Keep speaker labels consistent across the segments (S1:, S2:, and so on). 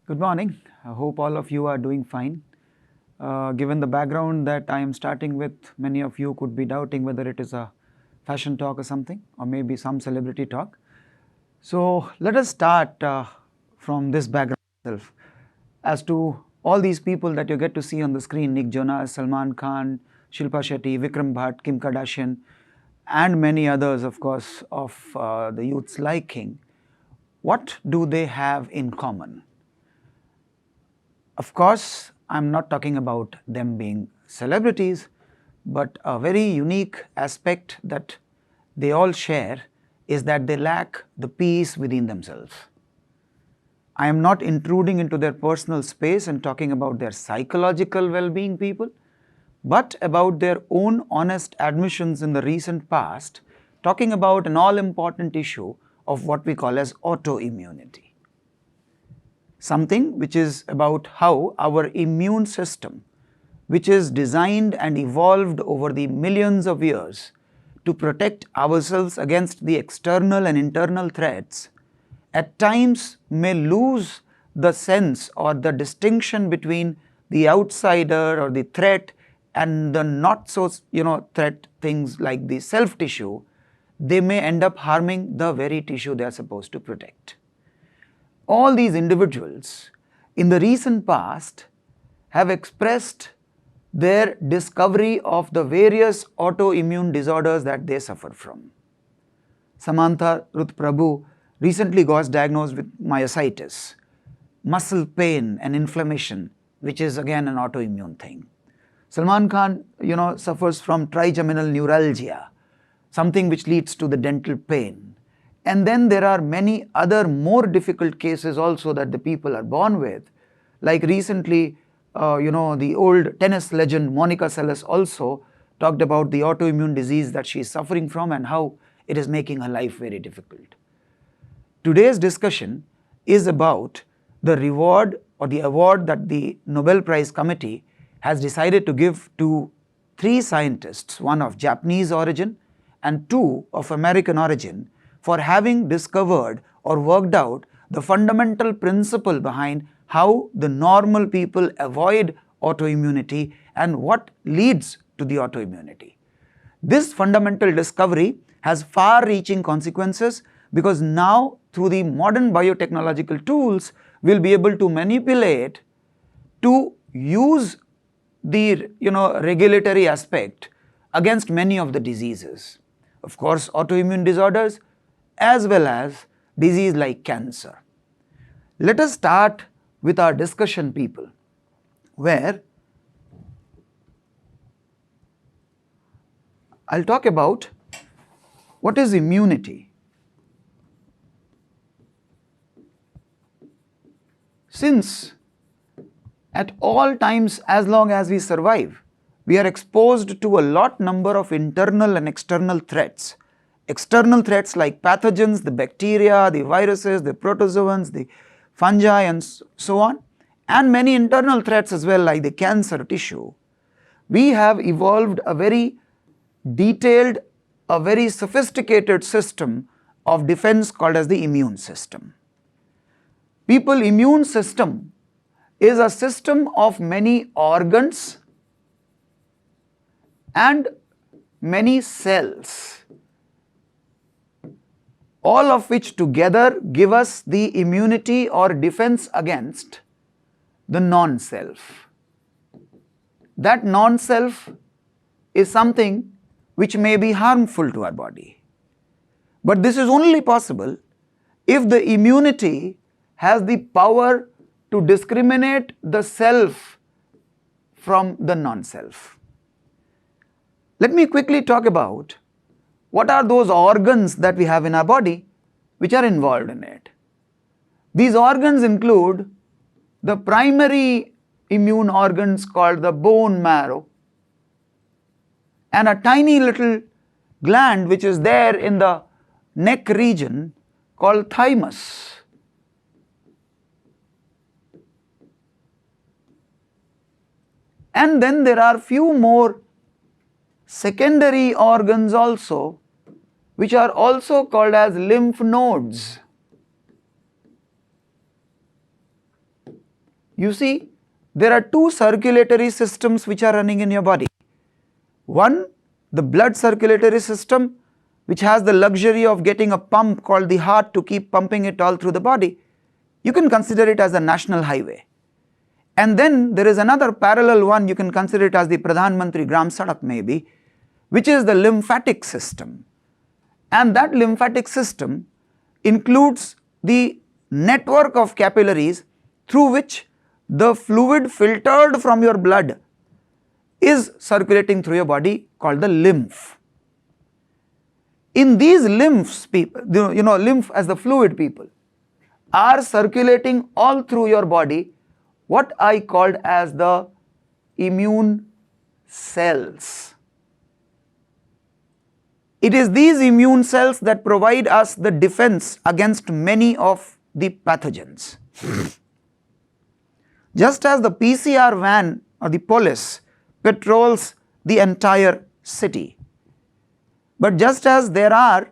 S1: Good morning. I hope all of you are doing fine. Given the background that I am starting with, many of you could be doubting whether it is a fashion talk or something, or maybe some celebrity talk. So let us start from this background itself. As to all these people that you get to see on the screen, Nick Jonas, Salman Khan, Shilpa Shetty, Vikram Bhatt, Kim Kardashian, and many others, of course, of the youth's liking, what do they have in common? Of course, I'm not talking about them being celebrities, but a very unique aspect that they all share is that they lack the peace within themselves. I am not intruding into their personal space and talking about their psychological well-being, people, but about their own honest admissions in the recent past, talking about an all-important issue of what we call as autoimmunity. Something which is about how our immune system, which is designed and evolved over the millions of years to protect ourselves against the external and internal threats, at times may lose the sense or the distinction between the outsider or the threat and the not so threat things like the self tissue. They may end up harming the very tissue they are supposed to protect. All these individuals in the recent past have expressed their discovery of the various autoimmune disorders that they suffer from. Samantha Ruth Prabhu recently got diagnosed with myositis, muscle pain and inflammation, which is again an autoimmune thing. Salman Khan, suffers from trigeminal neuralgia, something which leads to the dental pain. And then there are many other more difficult cases also that the people are born with. Like recently, the old tennis legend Monica Seles also talked about the autoimmune disease that she is suffering from and how it is making her life very difficult. Today's discussion is about the reward or the award that the Nobel Prize Committee has decided to give to 3 scientists, one of Japanese origin and 2 of American origin, for having discovered or worked out the fundamental principle behind how the normal people avoid autoimmunity and what leads to the autoimmunity. This fundamental discovery has far-reaching consequences because now through the modern biotechnological tools, we'll be able to manipulate to use the regulatory aspect against many of the diseases. Of course, autoimmune disorders as well as disease like cancer. Let us start with our discussion, people, where I'll talk about what is immunity. Since at all times, as long as we survive, we are exposed to a lot number of internal and external threats. External threats like pathogens, the bacteria, the viruses, the protozoans, the fungi and so on, and many internal threats as well like the cancer tissue. We have evolved a very detailed, a very sophisticated system of defense called as the immune system. People, immune system is a system of many organs and many cells, all of which together give us the immunity or defense against the non-self. That non-self is something which may be harmful to our body. But this is only possible if the immunity has the power to discriminate the self from the non-self. Let me quickly talk about what are those organs that we have in our body which are involved in it. These organs include the primary immune organs called the bone marrow and a tiny little gland which is there in the neck region called thymus. And then there are few more secondary organs also, which are also called as lymph nodes. You see, there are two circulatory systems which are running in your body. One, the blood circulatory system, which has the luxury of getting a pump called the heart to keep pumping it all through the body. You can consider it as a national highway. And then there is another parallel one, you can consider it as the Pradhan Mantri Gram Sadak maybe, which is the lymphatic system. And that lymphatic system includes the network of capillaries through which the fluid filtered from your blood is circulating through your body, called the lymph. In these lymphs, people, lymph as the fluid, people, are circulating all through your body what I called as the immune cells. It is these immune cells that provide us the defense against many of the pathogens. Just as the PCR van or the police patrols the entire city, but just as there are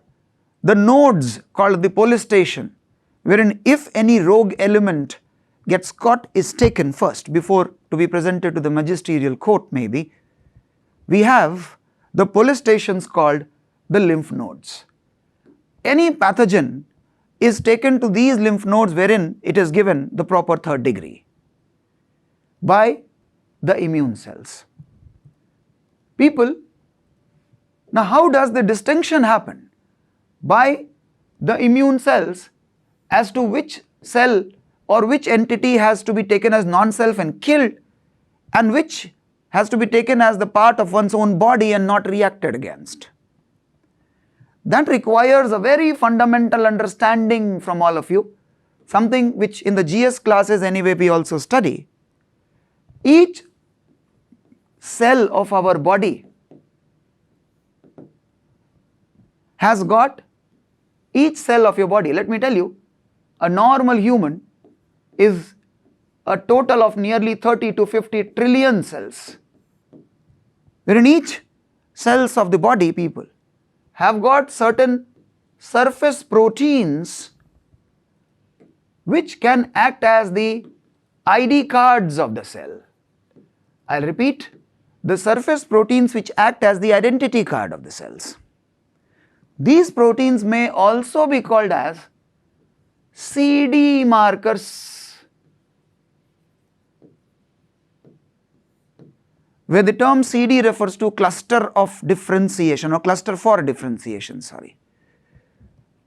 S1: the nodes called the police station, wherein if any rogue element gets caught, is taken first before to be presented to the magisterial court maybe, we have the police stations called the lymph nodes. Any pathogen is taken to these lymph nodes wherein it is given the proper third degree by the immune cells. People, now how does the distinction happen by the immune cells as to which cell or which entity has to be taken as non-self and killed, and which has to be taken as the part of one's own body and not reacted against? That requires a very fundamental understanding from all of you, something which in the GS classes anyway we also study. Each cell of our body has got, each cell of your body, let me tell you, a normal human is a total of nearly 30 to 50 trillion cells, wherein each cells of the body, people, have got certain surface proteins which can act as the ID cards of the cell. I'll repeat, the surface proteins which act as the identity card of the cells. These proteins may also be called as CD markers, where the term CD refers to cluster of differentiation or cluster for differentiation,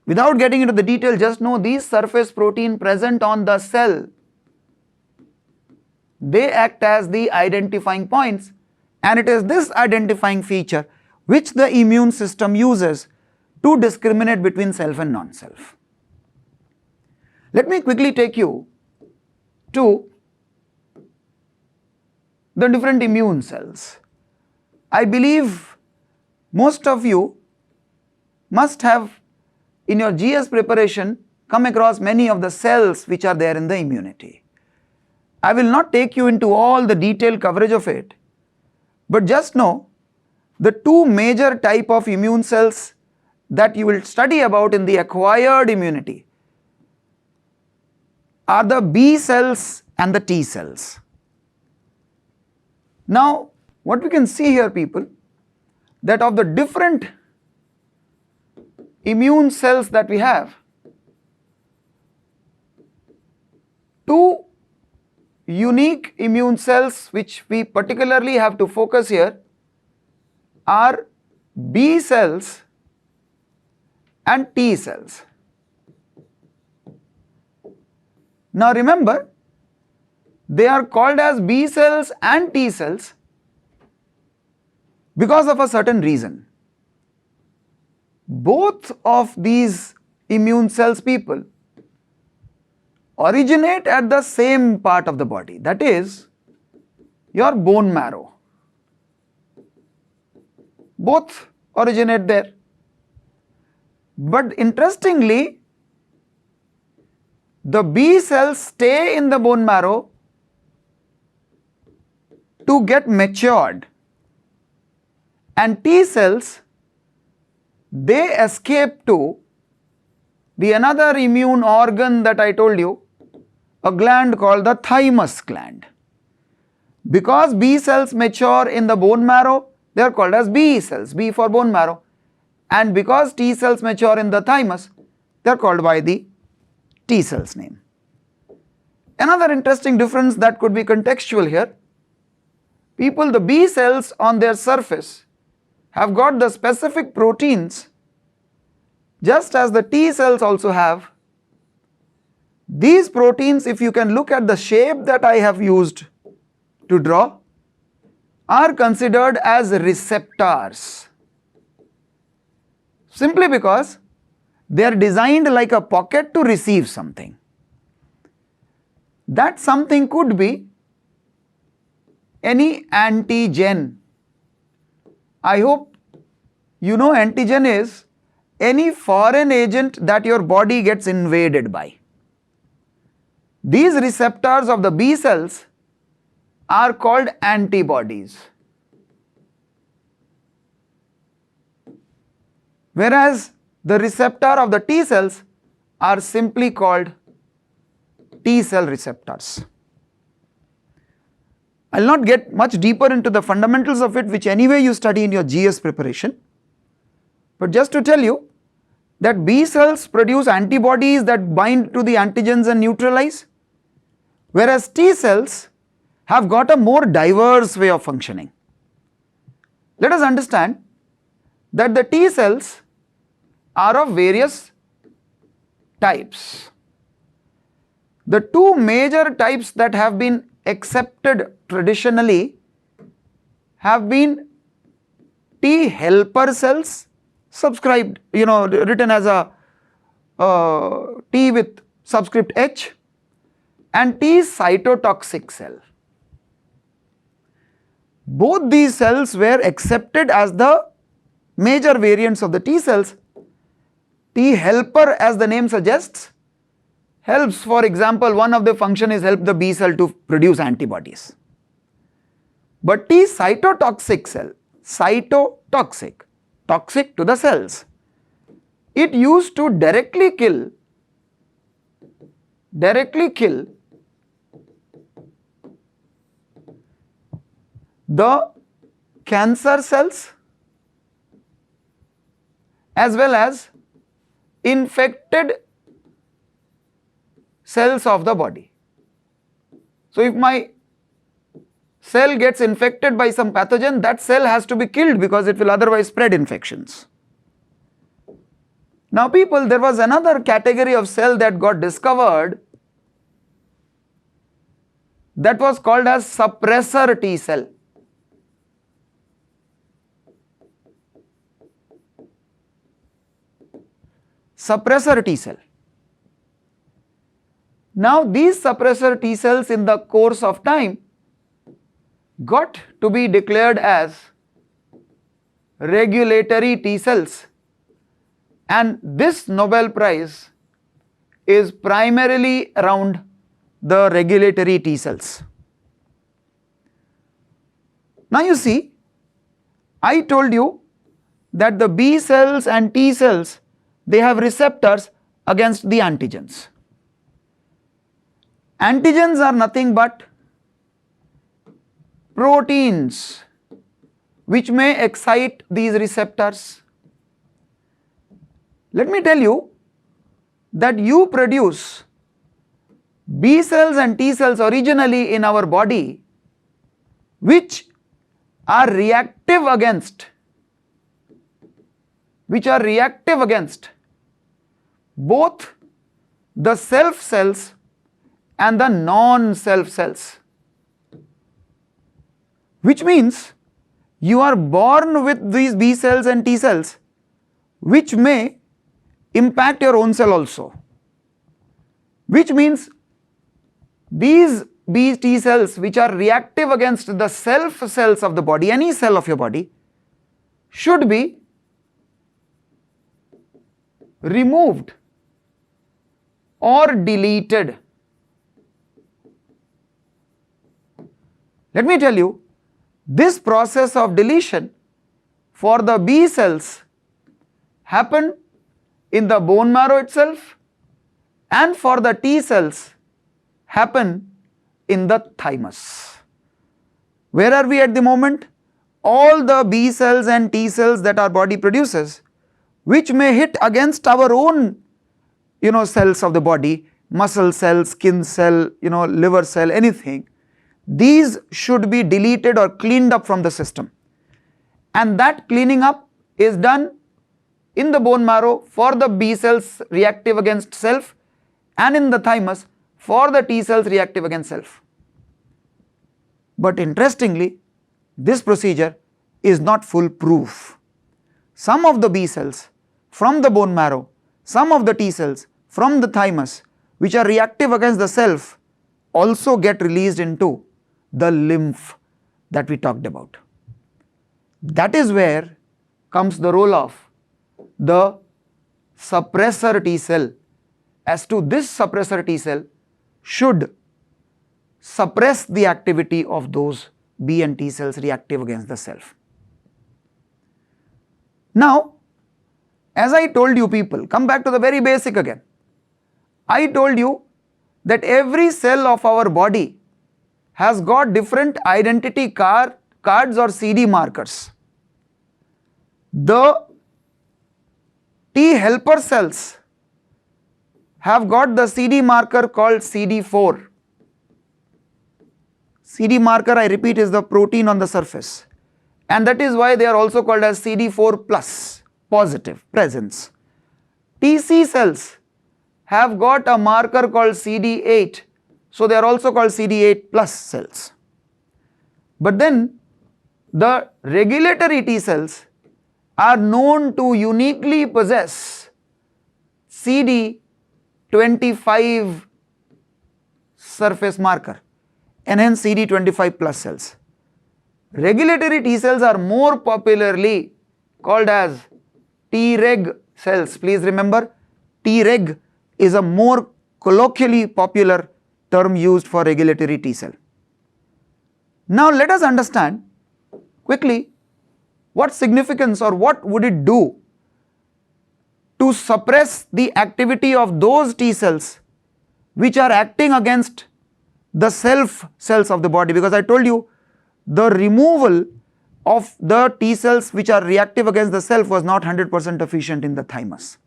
S1: Without getting into the detail, just know these surface protein present on the cell, they act as the identifying points, and it is this identifying feature which the immune system uses to discriminate between self and non-self. Let me quickly take you to the different immune cells. I believe most of you must have in your GS preparation come across many of the cells which are there in the immunity. I will not take you into all the detailed coverage of it, but just know the two major type of immune cells that you will study about in the acquired immunity are the B cells and the T cells. Now, what we can see here, people, that of the different immune cells that we have, two unique immune cells which we particularly have to focus here are B cells and T cells. Now remember, they are called as B cells and T cells because of a certain reason. Both of these immune cells, people, originate at the same part of the body, that is your bone marrow. Both originate there. But interestingly, the B cells stay in the bone marrow to get matured, and T cells, they escape to the another immune organ that I told you, a gland called the thymus gland. Because B cells mature in the bone marrow, they are called as B cells, B for bone marrow. And because T cells mature in the thymus, they are called by the T cells name. Another interesting difference that could be contextual here, the B cells on their surface have got the specific proteins just as the T cells also have. These proteins, if you can look at the shape that I have used to draw, are considered as receptors, simply because they are designed like a pocket to receive something. That something could be any antigen. I hope you know antigen is any foreign agent that your body gets invaded by. These receptors of the B cells are called antibodies. Whereas the receptor of the T cells are simply called T cell receptors. I will not get much deeper into the fundamentals of it, which anyway you study in your GS preparation. But just to tell you that B cells produce antibodies that bind to the antigens and neutralize, whereas T cells have got a more diverse way of functioning. Let us understand that the T cells are of various types. The two major types that have been accepted traditionally have been T helper cells, written as a T with subscript H, and T cytotoxic cell. Both these cells were accepted as the major variants of the T cells. T helper, as the name suggests, helps, for example, one of the function is help the B cell to produce antibodies. But T cytotoxic cell, toxic to the cells, it used to directly kill the cancer cells as well as infected cells of the body. So if my cell gets infected by some pathogen, that cell has to be killed because it will otherwise spread infections. Now there was another category of cell that got discovered that was called as suppressor T cell. Suppressor T cell. Now these suppressor T cells in the course of time got to be declared as regulatory T cells, and this Nobel Prize is primarily around the regulatory T cells. Now you see, I told you that the B cells and T cells, they have receptors against the antigens. Antigens are nothing but proteins which may excite these receptors. Let me tell you that you produce B cells and T cells originally in our body which are reactive against both the self cells and the non-self cells, which means you are born with these B cells and T cells which may impact your own cell also, which means these B T cells which are reactive against the self cells of the body, any cell of your body, should be removed or deleted. Let me tell you, this process of deletion for the B cells happen in the bone marrow itself, and for the T cells happen in the thymus. Where are we at the moment? All the B cells and T cells that our body produces, which may hit against our own cells of the body, muscle cell, skin cell, liver cell, anything, these should be deleted or cleaned up from the system. And that cleaning up is done in the bone marrow for the B cells reactive against self, and in the thymus for the T cells reactive against self. But interestingly, this procedure is not foolproof. Some of the B cells from the bone marrow, some of the T cells from the thymus, which are reactive against the self, also get released into the lymph that we talked about. That is where comes the role of the suppressor T cell. As to this suppressor T cell should suppress the activity of those B and T cells reactive against the self. Now, as I told you people, come back to the very basic again. I told you that every cell of our body has got different identity cards or CD markers. The T helper cells have got the CD marker called CD4. CD marker, I repeat, is the protein on the surface, and that is why they are also called as CD4 plus, positive presence. TC cells have got a marker called CD8, so they are also called CD8 plus cells. But then the regulatory T cells are known to uniquely possess CD25 surface marker, and hence CD25 plus cells. Regulatory T cells are more popularly called as Treg cells. Please remember, Treg is a more colloquially popular term used for regulatory T cell. Now let us understand quickly what significance or what would it do to suppress the activity of those T cells which are acting against the self cells of the body, because I told you the removal of the T cells which are reactive against the self was not 100% efficient in the thymus.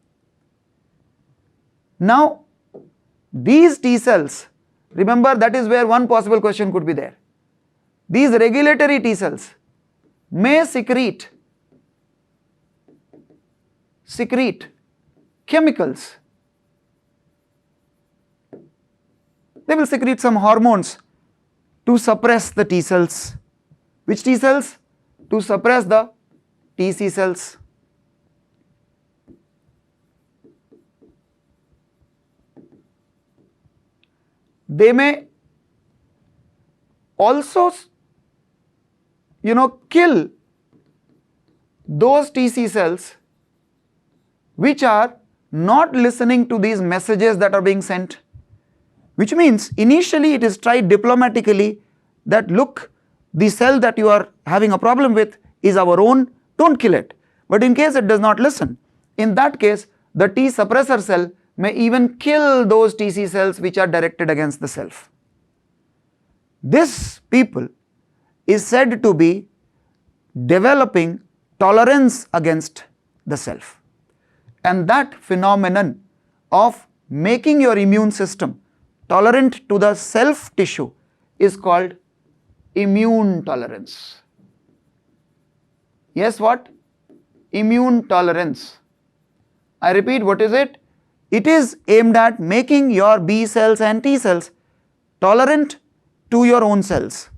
S1: Now these T cells, remember, that is where one possible question could be there. These regulatory T cells may secrete chemicals. They will secrete some hormones to suppress the T cells. Which T cells? To suppress the TC cells. They may also kill those TC cells which are not listening to these messages that are being sent. Which means initially it is tried diplomatically that look, the cell that you are having a problem with is our own, don't kill it. But in case it does not listen, in that case the T suppressor cell may even kill those TC cells which are directed against the self. This people is said to be developing tolerance against the self. And that phenomenon of making your immune system tolerant to the self tissue is called immune tolerance. Yes, what? Immune tolerance. I repeat, what is it? It is aimed at making your B cells and T cells tolerant to your own cells.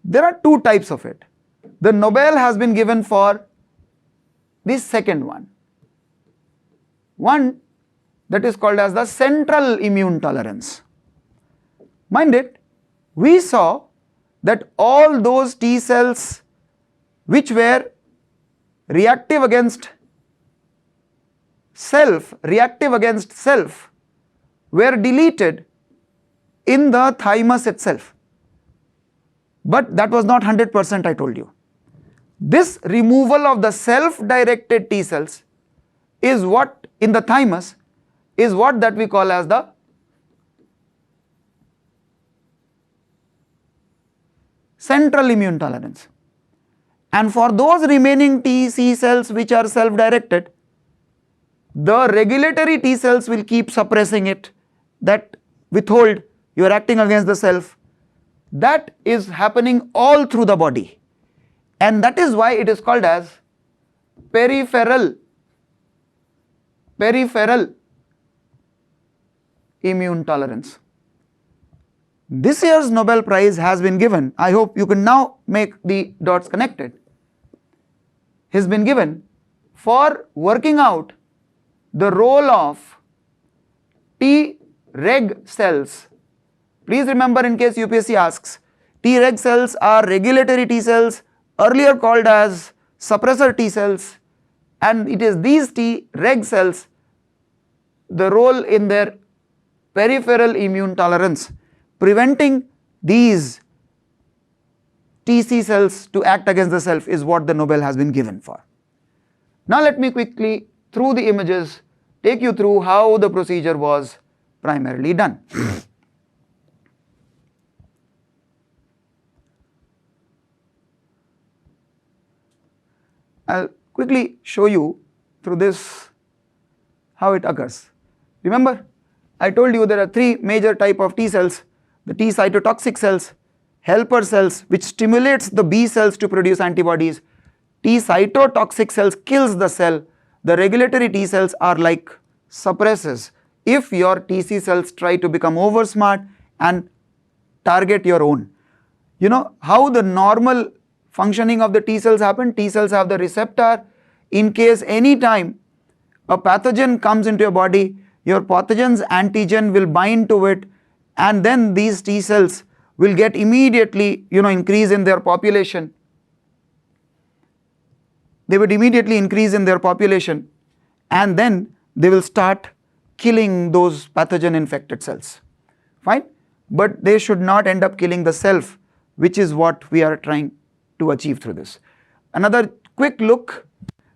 S1: There are two types of it. The Nobel has been given for the second one. One that is called as the central immune tolerance. Mind it, we saw that all those T cells which were reactive against self, were deleted in the thymus itself. But that was not 100%, I told you. This removal of the self-directed T cells is what in the thymus is what that we call as the central immune tolerance. And for those remaining T C cells which are self-directed, the regulatory T cells will keep suppressing it, that withhold, you are acting against the self. That is happening all through the body. And that is why it is called as peripheral immune tolerance. This year's Nobel Prize has been given, I hope you can now make the dots connected, has been given for working out the role of T-reg cells. Please remember, in case UPSC asks, T-reg cells are regulatory T cells, earlier called as suppressor T cells, and it is these T-reg cells, the role in their peripheral immune tolerance, preventing these TC cells to act against the self, is what the Nobel has been given for. Now let me quickly, through the images, take you through how the procedure was primarily done. I'll quickly show you through this how it occurs. Remember, I told you there are three major types of T cells: the T cytotoxic cells, helper cells which stimulates the B cells to produce antibodies. T cytotoxic cells kills the cell. The regulatory T cells are like suppressors if your TC cells try to become over smart and target your own. You know how the normal functioning of the T cells happen? T cells have the receptor. In case any time a pathogen comes into your body, your pathogen's antigen will bind to it, and then these T cells will get immediately, increase in their population. They would immediately increase in their population, and then they will start killing those pathogen infected cells. Fine? But they should not end up killing the self, which is what we are trying to achieve through this. Another quick look,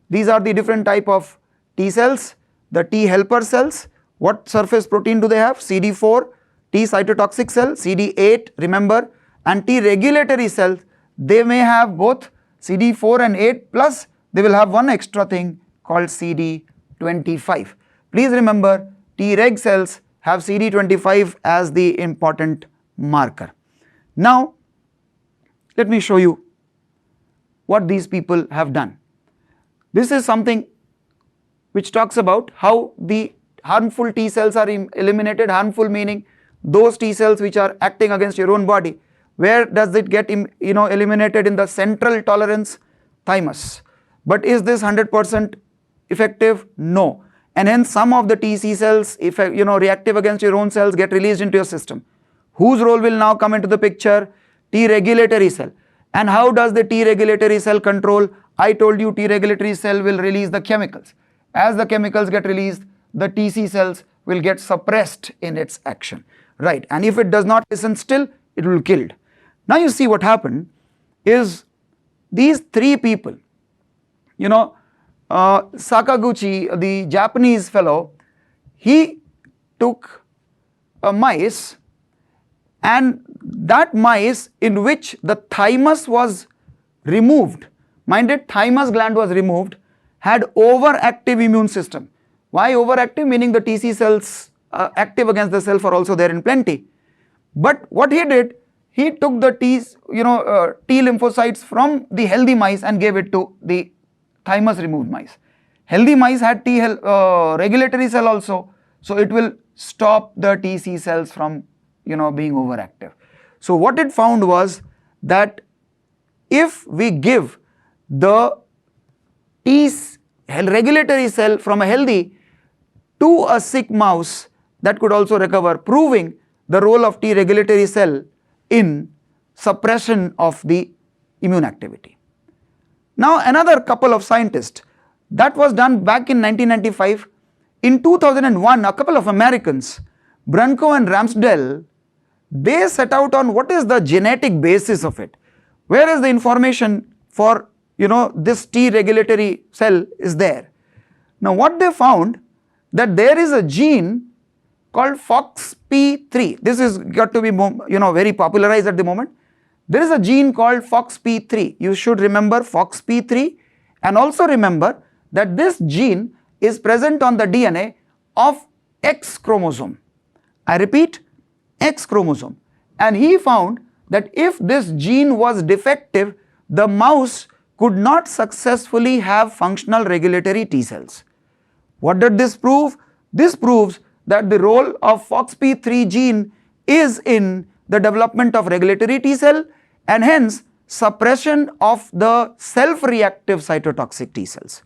S1: these are the different type of T cells. The T helper cells, what surface protein do they have? CD4. T cytotoxic cell, CD8, remember, and T regulatory cells, they may have both CD4 and 8, plus they will have one extra thing called CD25. Please remember, T reg cells have CD25 as the important marker. Now, let me show you what these people have done. This is something which talks about how the harmful T cells are eliminated. Harmful meaning those T cells which are acting against your own body. Where does it get eliminated? In the central tolerance thymus. But is this 100% effective? No. And hence some of the TC cells, if reactive against your own cells, get released into your system. Whose role will now come into the picture? T regulatory cell. And how does the T regulatory cell control? I told you T regulatory cell will release the chemicals. As the chemicals get released, the TC cells will get suppressed in its action. Right, and if it does not listen still, it will be killed. Now you see what happened is these three people, Sakaguchi, the Japanese fellow, he took a mice, and that mice in which the thymus was removed, mind it, thymus gland was removed, had overactive immune system. Why overactive? Meaning the TC cells active against the self are also there in plenty. But what he did, he took the T lymphocytes from the healthy mice and gave it to the thymus removed mice. Healthy mice had T regulatory cell also, so it will stop the TC cells from being overactive. So what it found was that if we give the T regulatory cell from a healthy to a sick mouse, that could also recover, proving the role of T regulatory cell in suppression of the immune activity. Now another couple of scientists, that was done back in 1995. In 2001, a couple of Americans, Brunko and Ramsdell, they set out on what is the genetic basis of it. Where is the information for this T regulatory cell is there. Now what they found, that there is a gene called FOXP3. This is got to be very popularized at the moment. There is a gene called FOXP3. You should remember FOXP3, and also remember that this gene is present on the DNA of X chromosome. I repeat, X chromosome. And he found that if this gene was defective, the mouse could not successfully have functional regulatory T cells. What did this prove? This proves that the role of FOXP3 gene is in the development of regulatory T cell and hence suppression of the self-reactive cytotoxic T cells.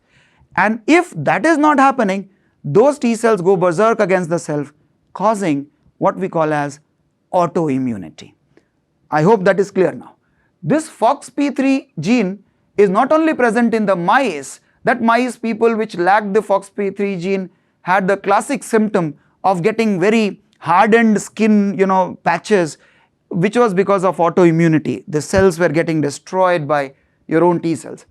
S1: And if that is not happening, those T cells go berserk against the self, causing what we call as autoimmunity. I hope that is clear now. This FOXP3 gene is not only present in the mice, that mice people which lacked the FOXP3 gene had the classic symptom of getting very hardened skin, patches, which was because of autoimmunity. The cells were getting destroyed by your own T cells.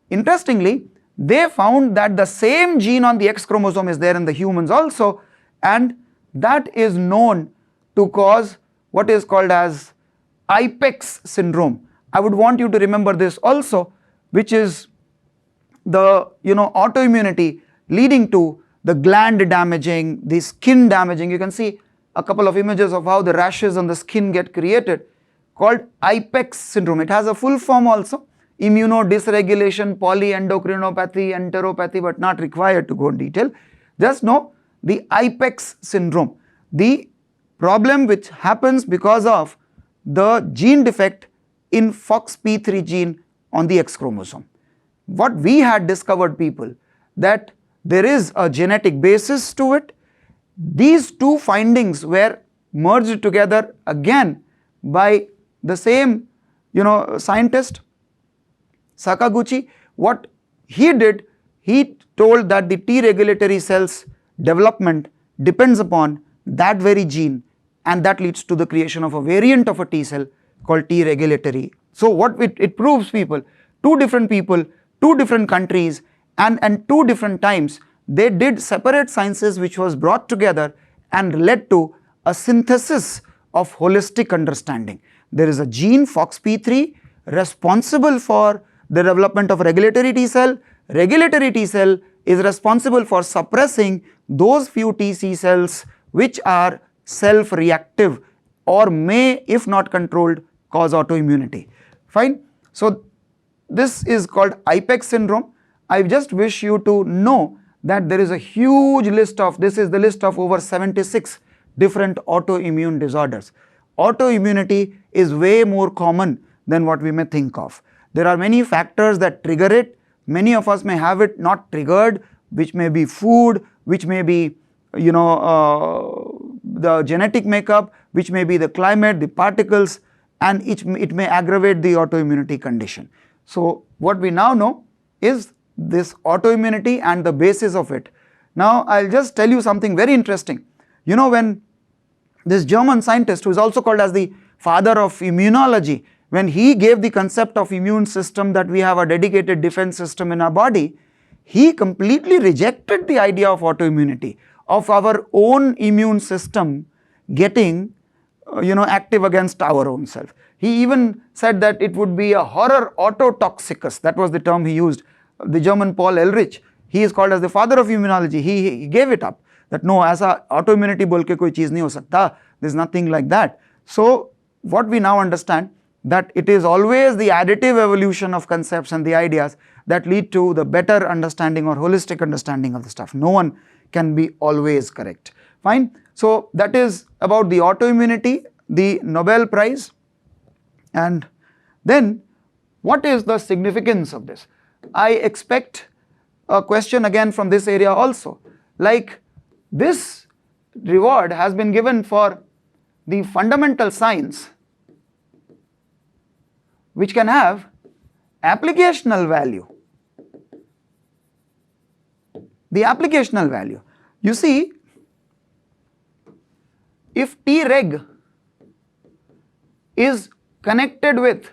S1: Interestingly, they found that the same gene on the X chromosome is there in the humans also, and that is known to cause what is called as IPEX syndrome. I would want you to remember this also, which is the autoimmunity leading to the gland damaging, the skin damaging. You can see a couple of images of how the rashes on the skin get created, called IPEX syndrome. It has a full form also, immunodysregulation, polyendocrinopathy, enteropathy, but not required to go in detail. Just know the IPEX syndrome, the problem which happens because of the gene defect in FOXP3 gene on the X chromosome. What we had discovered, people, that there is a genetic basis to it. These two findings were merged together again by the same scientist, Sakaguchi. What he did, he told that the T regulatory cells development depends upon that very gene, and that leads to the creation of a variant of a T cell called T regulatory. So what it proves, people, two different people, two different countries, and two different times, they did separate sciences which was brought together and led to a synthesis of holistic understanding. There is a gene FOXP3 responsible for the development of regulatory T cell. Regulatory T cell is responsible for suppressing those few TC cells which are self-reactive or may, if not controlled, cause autoimmunity. Fine. So this is called IPEX syndrome. I just wish you to know that there is a huge list of, this is the list of over 76 different autoimmune disorders. Autoimmunity is way more common than what we may think of. There are many factors that trigger it. Many of us may have it not triggered, which may be food, which may be the genetic makeup, which may be the climate, the particles, and it may aggravate the autoimmunity condition. So what we now know is this autoimmunity and the basis of it. Now I'll just tell you something very interesting. When this German scientist, who is also called as the father of immunology, when he gave the concept of immune system, that we have a dedicated defense system in our body, he completely rejected the idea of autoimmunity, of our own immune system getting active against our own self. He even said that it would be a horror autotoxicus. That was the term he used. The German Paul Ehrlich, he is called as the father of immunology. He gave it up, that no, aisa autoimmunity bolke koi cheez nahi ho sakta. There's nothing like that. So what we now understand, that it is always the additive evolution of concepts and the ideas that lead to the better understanding or holistic understanding of the stuff. No one can be always correct. Fine. So that is about the autoimmunity, the Nobel Prize. And then what is the significance of this? I expect a question again from this area also. Like, this reward has been given for the fundamental science which can have applicational value. The applicational value. You see, if Treg is connected with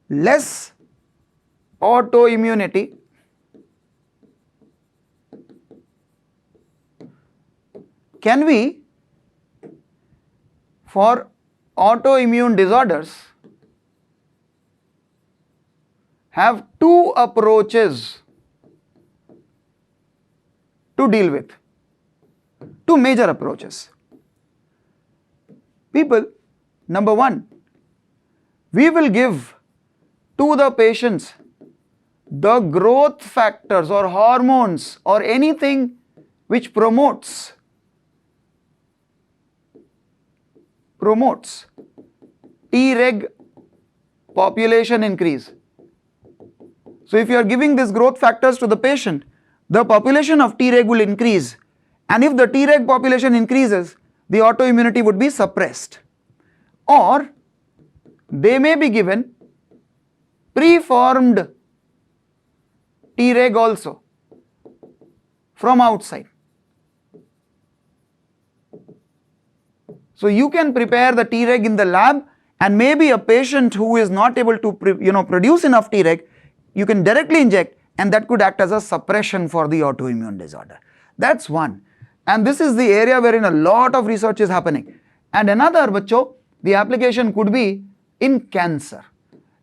S1: less autoimmunity, can we, for autoimmune disorders have two approaches to deal with, two major approaches. People, number one, we will give to the patients the growth factors or hormones or anything which promotes Treg population increase. So if you are giving these growth factors to the patient, the population of Treg will increase, and if the Treg population increases, the autoimmunity would be suppressed. Or they may be given preformed Treg also from outside. So you can prepare the Treg in the lab, and maybe a patient who is not able to produce enough Treg, you can directly inject, and that could act as a suppression for the autoimmune disorder. That's one. And this is the area wherein a lot of research is happening. And another, bachcho, the application could be in cancer.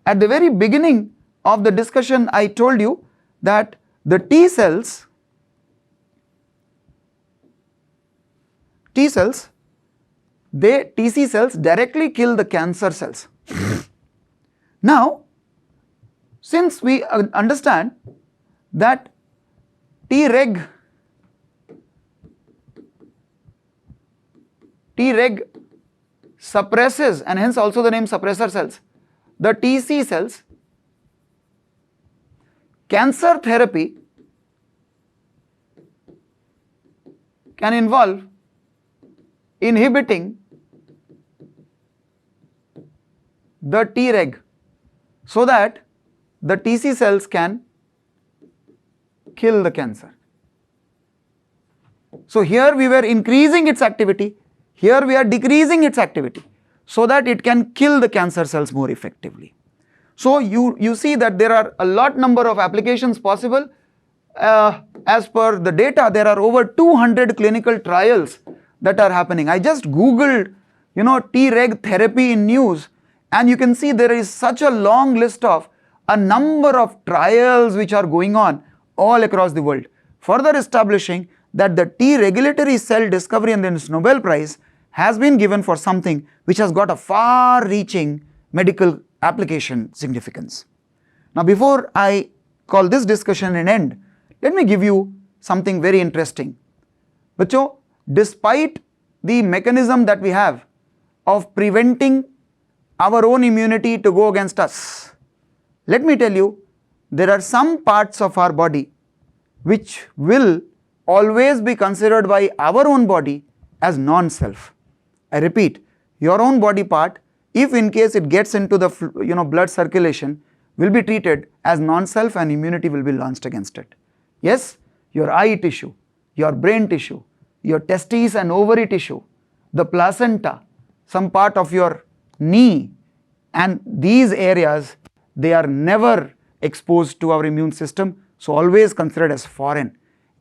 S1: At the very beginning of the discussion, I told you that the T cells, TC cells directly kill the cancer cells. Now, since we understand that Treg suppresses, and hence also the name suppressor cells, the TC cells, cancer therapy can involve inhibiting the Treg so that the TC cells can kill the cancer. So here we were increasing its activity, here we are decreasing its activity so that it can kill the cancer cells more effectively. So you see that there are a lot number of applications possible. As per the data, there are over 200 clinical trials that are happening. I just googled Treg therapy in news, and you can see there is such a long list of a number of trials which are going on all across the world, further establishing that the T regulatory cell discovery and this Nobel Prize has been given for something which has got a far-reaching medical application significance. Now, before I call this discussion an end, let me give you something very interesting. Bachcho, despite the mechanism that we have of preventing our own immunity to go against us, let me tell you, there are some parts of our body which will always be considered by our own body as non-self. I repeat, your own body part, if in case it gets into the blood circulation, will be treated as non-self and immunity will be launched against it. Yes, your eye tissue, your brain tissue, your testes and ovary tissue, the placenta, some part of your knee, and these areas, they are never exposed to our immune system, so always considered as foreign.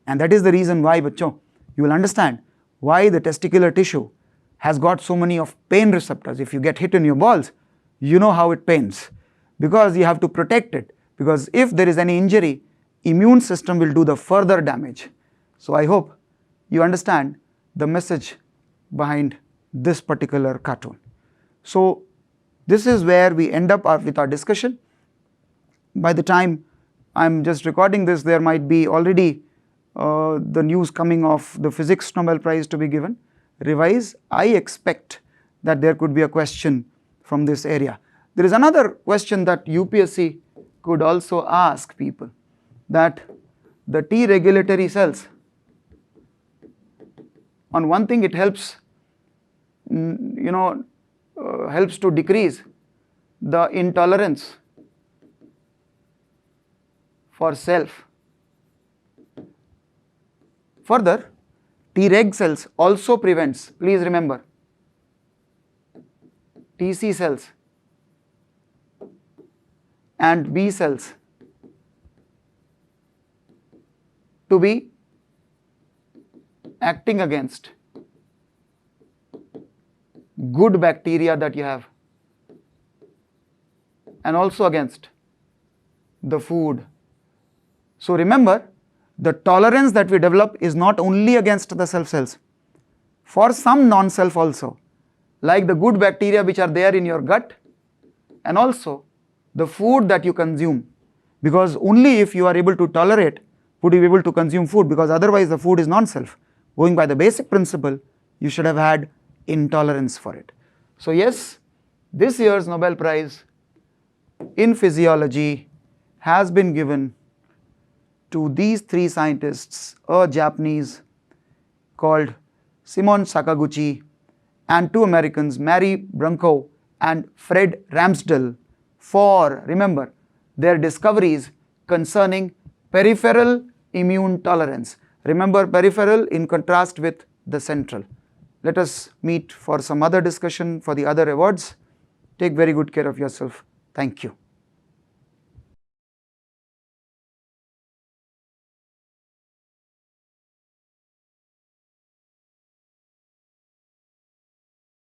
S1: And that is the reason why, bachcho, you will understand why the testicular tissue has got so many of pain receptors. If you get hit in your balls, you know how it pains, because you have to protect it, because if there is any injury, immune system will do the further damage. So I hope you understand the message behind this particular cartoon. So this is where we end up with our discussion. By the time I'm just recording this, there might be already the news coming of the physics Nobel Prize to be given. Revise, I expect that there could be a question from this area. There is another question that UPSC could also ask people, that the T regulatory cells, on one thing it helps, helps to decrease the intolerance for self. Further, Treg cells also prevents, please remember, TC cells and B cells to be acting against good bacteria that you have, and also against the food. So remember, the tolerance that we develop is not only against the self cells, for some non-self also, like the good bacteria which are there in your gut, and also the food that you consume, because only if you are able to tolerate would you be able to consume food, because otherwise the food is non-self. Going by the basic principle, you should have had intolerance for it. So yes, this year's Nobel Prize in Physiology has been given to these three scientists, a Japanese called Shimon Sakaguchi and two Americans, Mary Brunkow and Fred Ramsdell, for, remember, their discoveries concerning peripheral immune tolerance. Remember, peripheral in contrast with the central. Let us meet for some other discussion for the other awards. Take very good care of yourself. Thank you.